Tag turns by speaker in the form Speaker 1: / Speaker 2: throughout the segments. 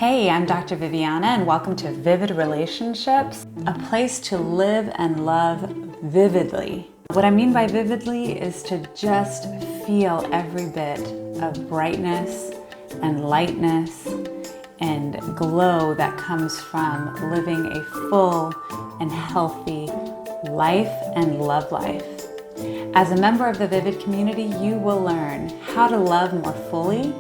Speaker 1: Hey, I'm Dr. Viviana and welcome to Vivid Relationships, a place to live and love vividly. What I mean by vividly is to just feel every bit of brightness and lightness and glow that comes from living a full and healthy life and love life. As a member of the Vivid community, you will learn how to love more fully,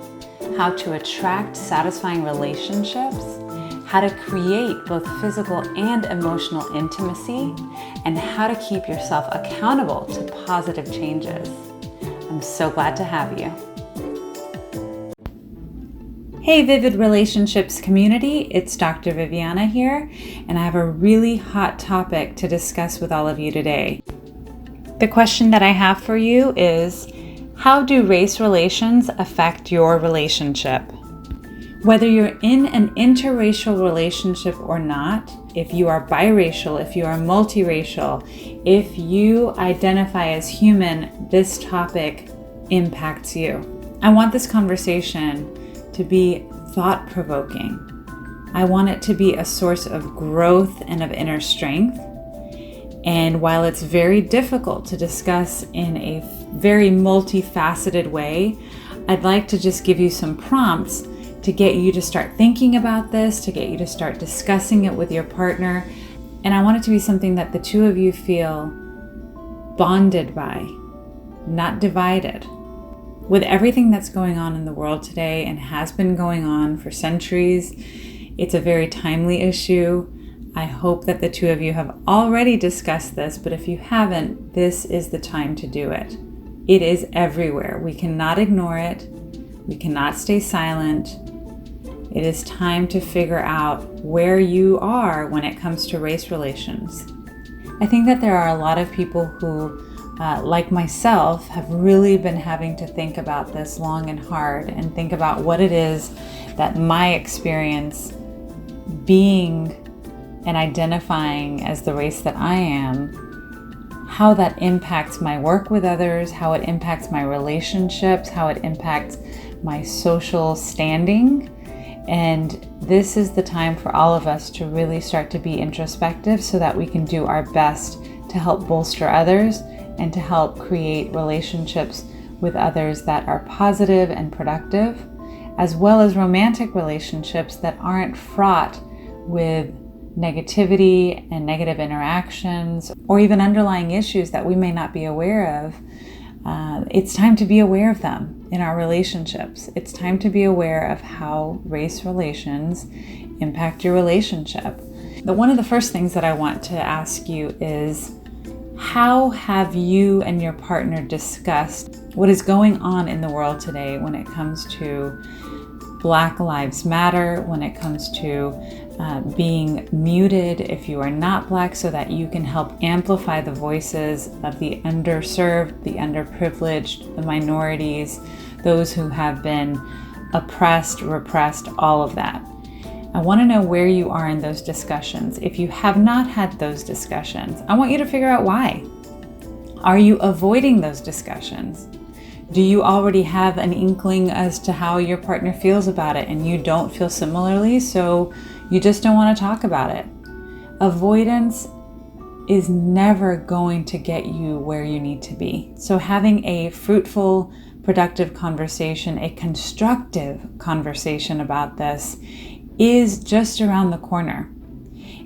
Speaker 1: how to attract satisfying relationships, how to create both physical and emotional intimacy, and how to keep yourself accountable to positive changes. I'm so glad to have you. Hey Vivid Relationships community, it's Dr. Viviana here, and I have a really hot topic to discuss with all of you today. The question that I have for you is, how do race relations affect your relationship? Whether you're in an interracial relationship or not, if you are biracial, if you are multiracial, if you identify as human, this topic impacts you. I want this conversation to be thought-provoking. I want it to be a source of growth and of inner strength. And while it's very difficult to discuss in a very multifaceted way, I'd like to just give you some prompts to get you to start thinking about this, to get you to start discussing it with your partner. And I want it to be something that the two of you feel bonded by, not divided. With everything that's going on in the world today and has been going on for centuries, it's a very timely issue. I hope that the two of you have already discussed this, but if you haven't, this is the time to do it. It is everywhere. We cannot ignore it. We cannot stay silent. It is time to figure out where you are when it comes to race relations. I think that there are a lot of people who, like myself, have really been having to think about this long and hard and think about what it is that my experience being and identifying as the race that I am, how that impacts my work with others, how it impacts my relationships, how it impacts my social standing. And this is the time for all of us to really start to be introspective so that we can do our best to help bolster others and to help create relationships with others that are positive and productive, as well as romantic relationships that aren't fraught with negativity and negative interactions, or even underlying issues that we may not be aware of. It's time to be aware of them in our relationships. It's time to be aware of how race relations impact your relationship. One of the first things that I want to ask you is, how have you and your partner discussed what is going on in the world today when it comes to Black Lives Matter, when it comes to being muted if you are not Black, so that you can help amplify the voices of the underserved, the underprivileged, the minorities, those who have been oppressed, repressed, all of that. I want to know where you are in those discussions. If you have not had those discussions, I want you to figure out why. Are you avoiding those discussions? Do you already have an inkling as to how your partner feels about it and you don't feel similarly, so you just don't want to talk about it? Avoidance is never going to get you where you need to be. So having a fruitful, productive conversation, a constructive conversation about this is just around the corner.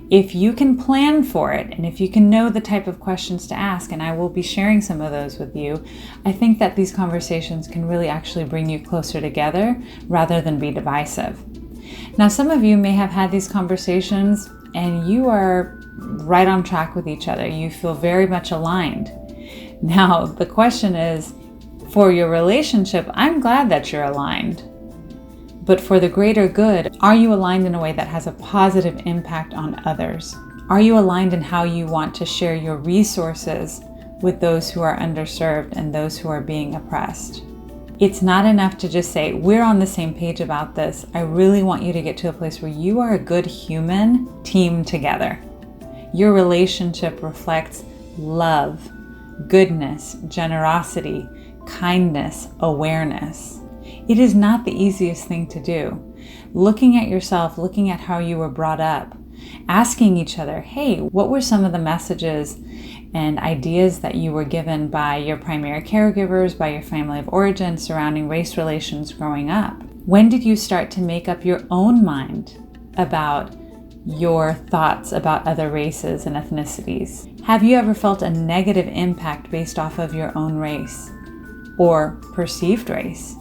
Speaker 1: If you can plan for it, and if you can know the type of questions to ask, and I will be sharing some of those with you, I think that these conversations can really actually bring you closer together rather than be divisive. Now, some of you may have had these conversations and you are right on track with each other. You feel very much aligned. Now, the question is, for your relationship, I'm glad that you're aligned. But for the greater good, are you aligned in a way that has a positive impact on others? Are you aligned in how you want to share your resources with those who are underserved and those who are being oppressed? It's not enough to just say, we're on the same page about this. I really want you to get to a place where you are a good human team together. Your relationship reflects love, goodness, generosity, kindness, awareness. It is not the easiest thing to do. looking at yourself, looking at how you were brought up, asking each other, hey, what were some of the messages and ideas that you were given by your primary caregivers, by your family of origin surrounding race relations growing up? When did you start to make up your own mind about your thoughts about other races and ethnicities? Have you ever felt a negative impact based off of your own race or perceived race?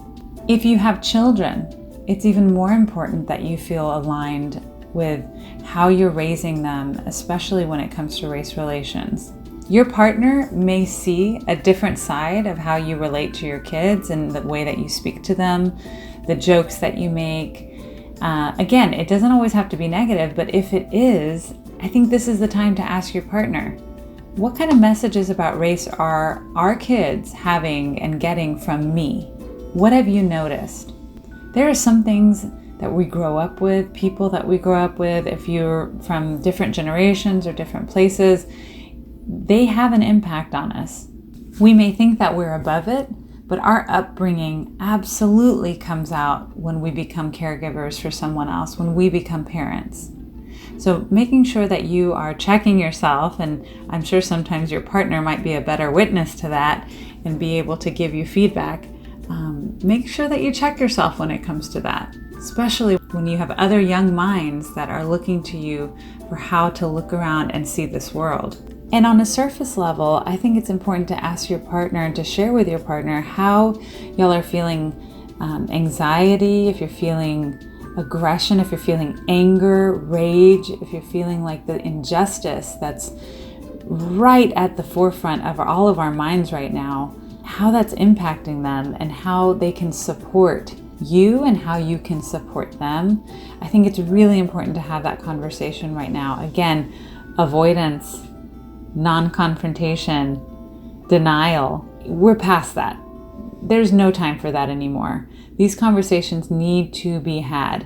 Speaker 1: If you have children, it's even more important that you feel aligned with how you're raising them, especially when it comes to race relations. Your partner may see a different side of how you relate to your kids and the way that you speak to them, the jokes that you make. Again, it doesn't always have to be negative, but if it is, I think this is the time to ask your partner, what kind of messages about race are our kids having and getting from me? What have you noticed? There are some things that we grow up with, people that we grow up with, if you're from different generations or different places, they have an impact on us. We may think that we're above it, but our upbringing absolutely comes out when we become caregivers for someone else, when we become parents. So making sure that you are checking yourself, and I'm sure sometimes your partner might be a better witness to that and be able to give you feedback. Make sure that you check yourself when it comes to that, especially when you have other young minds that are looking to you for how to look around and see this world. And on a surface level, I think it's important to ask your partner and to share with your partner how y'all are feeling anxiety, if you're feeling aggression, if you're feeling anger, rage, if you're feeling like the injustice that's right at the forefront of all of our minds right now, how that's impacting them and how they can support you and how you can support them. I think it's really important to have that conversation right now. Again, avoidance, non-confrontation, denial, we're past that. There's no time for that anymore. These conversations need to be had.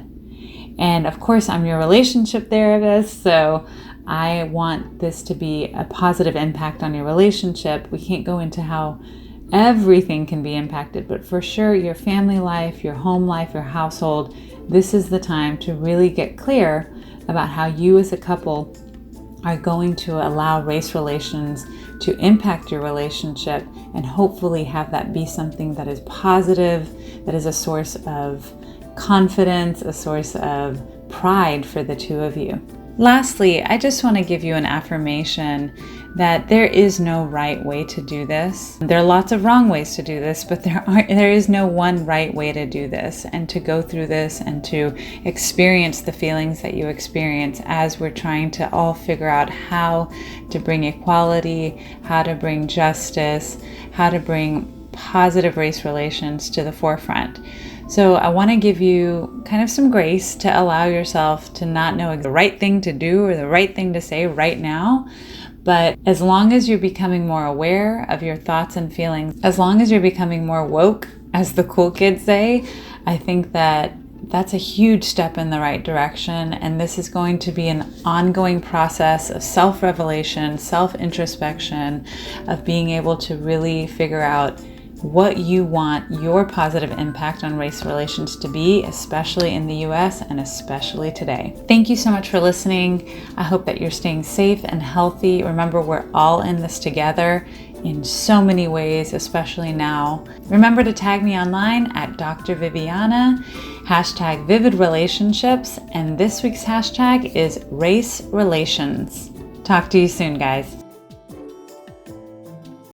Speaker 1: And of course, I'm your relationship therapist, so I want this to be a positive impact on your relationship. We can't go into how everything can be impacted, but for sure, your family life, your home life, your household, this is the time to really get clear about how you as a couple are going to allow race relations to impact your relationship and hopefully have that be something that is positive, that is a source of confidence, a source of pride for the two of you. Lastly, I just want to give you an affirmation that there is no right way to do this. There are lots of wrong ways to do this, but there is no one right way to do this and to go through this and to experience the feelings that you experience as we're trying to all figure out how to bring equality, how to bring justice, how to bring positive race relations to the forefront. So I want to give you kind of some grace to allow yourself to not know the right thing to do or the right thing to say right now. But as long as you're becoming more aware of your thoughts and feelings, as long as you're becoming more woke, as the cool kids say, I think that that's a huge step in the right direction. And this is going to be an ongoing process of self-revelation, self-introspection, of being able to really figure out what you want your positive impact on race relations to be, especially in the US and especially today. Thank you so much for listening. I hope that you're staying safe and healthy. Remember, we're all in this together in so many ways, especially now. Remember to tag me online at Dr. Viviana, hashtag Vivid Relationships, and this week's hashtag is Race Relations. Talk to you soon, guys.